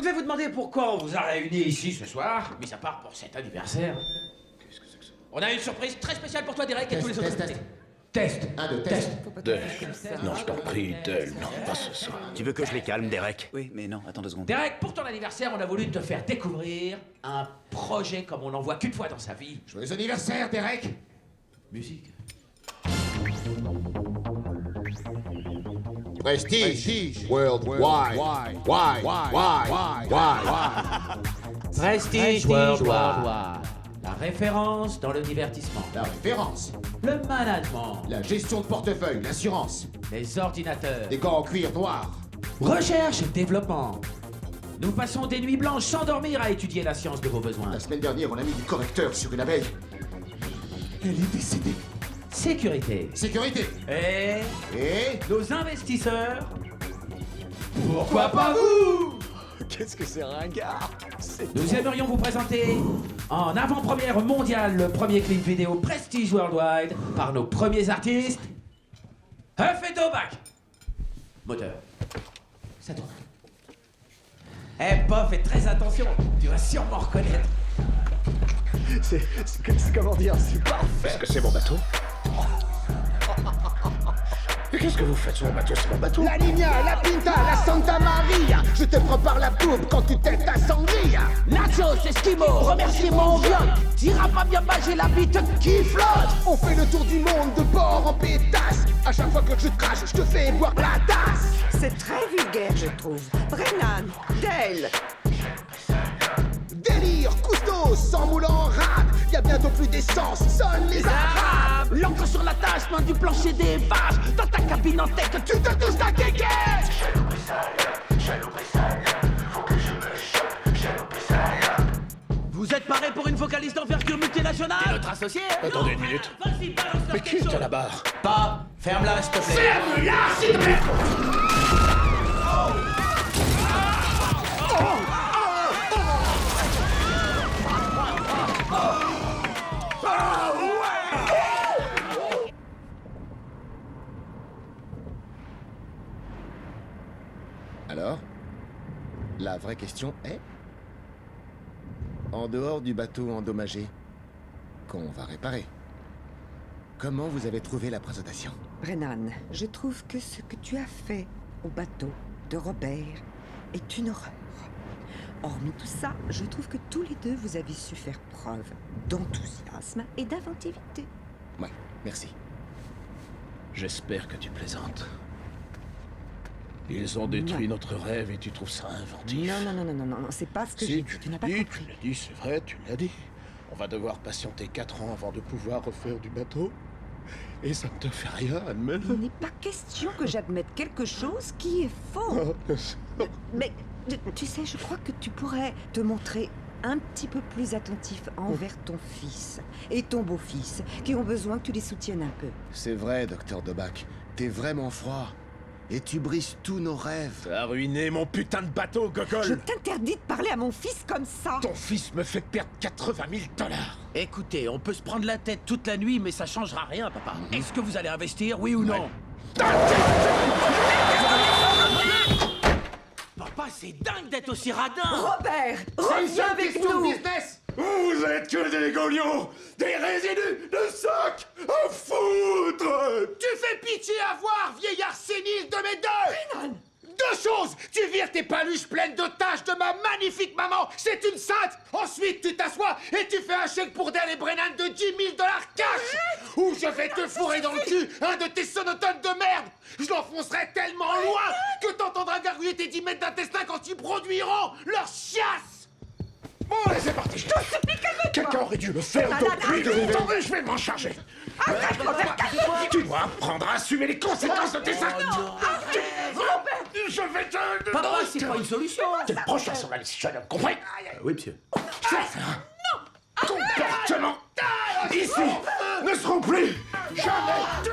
Vous devez vous demander pourquoi on vous a réunis ici ce soir, mis à part pour cet anniversaire. Qu'est-ce que c'est que ça? On a une surprise très spéciale pour toi, Derek, et tous les autres. Test. Test. Un, deux, test. Del. Non, je t'en prie, Del, non, pas ce soir. Tu veux que je les calme, Derek? Oui, mais non, attends 2 secondes. Derek, pour ton anniversaire, on a voulu te faire découvrir un projet comme on n'en voit qu'une fois dans sa vie. Joyeux anniversaire, Derek. Musique. Prestige. Worldwide. Why? Prestige Worldwide. La référence dans le divertissement. La référence. Le management. La gestion de portefeuille, l'assurance. Les ordinateurs. Des gants en cuir noir. Recherche et développement. Nous passons des nuits blanches sans dormir à étudier la science de vos besoins. La semaine dernière, on a mis du correcteur sur une abeille. Elle est décédée. Sécurité. Sécurité. Et Et nos investisseurs. Pourquoi pas vous? Qu'est-ce que c'est ringard? Nous aimerions vous présenter en avant-première mondiale le premier clip vidéo Prestige Worldwide par nos premiers artistes, Huff et Tobac. Moteur. Ça tourne. Eh, Pof, fais très attention, tu vas sûrement reconnaître. C'est comment dire, c'est parfait. Est-ce que c'est mon bateau? Mais qu'est-ce que vous faites sur mon bateau? C'est mon bateau. La Niña, la Pinta, la Santa Maria. Je te prépare la poupe quand tu t'aides ta sangria. Nachos, Esquimaux, remerciez mon viol. T'iras pas bien bas, j'ai la bite qui flotte. On fait le tour du monde de bord en pétasse. À chaque fois que je crache, je te fais boire la tasse. C'est très vulgaire, je trouve. Brennan, Dale. Délire, couteau, sans moule en rap. Y'a bientôt plus d'essence, sonnent les arabes. L'encre sur la tâche, main du plancher des vaches. Dans ta cabine en tête, tu te touches ta kékette. Vous êtes paré pour une vocaliste d'envergure multinationale? T'es notre associé, hein? Attendez une minute. Vas-y, balance Mais qui est à la barre? Pas, ferme-la, s'il te plaît. alors, la vraie question est... En dehors du bateau endommagé, qu'on va réparer, comment vous avez trouvé la présentation? Brennan, je trouve que ce que tu as fait au bateau de Robert est une horreur. Hormis tout ça, je trouve que tous les deux vous avez su faire preuve d'enthousiasme et d'inventivité. Ouais, merci. J'espère que tu plaisantes. Ils ont détruit notre rêve et tu trouves ça inventif. Non, c'est pas ce que j'ai Si, dit. tu Tu n'as l'as pas dit, compris. tu l'as dit, c'est vrai, tu l'as dit. On va devoir patienter 4 ans avant de pouvoir refaire du bateau. Et ça ne te fait rien, admets-le. Il n'est pas question que j'admette quelque chose qui est faux. Mais tu sais, je crois que tu pourrais te montrer un petit peu plus attentif envers ton fils et ton beau-fils, qui ont besoin que tu les soutiennes un peu. C'est vrai, docteur Debac. T'es vraiment froid. Et tu brises tous nos rêves. T'as ruiné mon putain de bateau, Gogol. Je t'interdis de parler à mon fils comme ça. Ton fils me fait perdre 80 000 $. Écoutez, on peut se prendre la tête toute la nuit, mais ça changera rien, papa. Est-ce que vous allez investir, oui ou non? Papa, c'est dingue d'être aussi radin. Robert, reviens avec nous. business. Vous êtes que des golions, des résidus de sac à foutre. Tu fais pitié à voir, vieillard sénile de mes deux. Deux choses. Tu vires tes paluches pleines de taches de ma magnifique maman. C'est une sainte. Ensuite, tu t'assois et tu fais un chèque pour Dale et Brennan de 10 000 $ cash. Ou je vais te fourrer dans le cul un de tes sonotones de merde. Je l'enfoncerai tellement loin que t'entendras gargouiller tes 10 mètres d'intestin quand ils produiront leur chiasse. Bon, allez, c'est parti. Quelqu'un aurait dû le faire depuis Attendez, je vais m'en charger. Tu dois apprendre à assumer les conséquences de tes actes. Je vais te... Papa, c'est pas une solution. T'es le prochain sur la liste, jeune homme, compris? Oui, monsieur. Certains comportements ici ne seront plus jamais...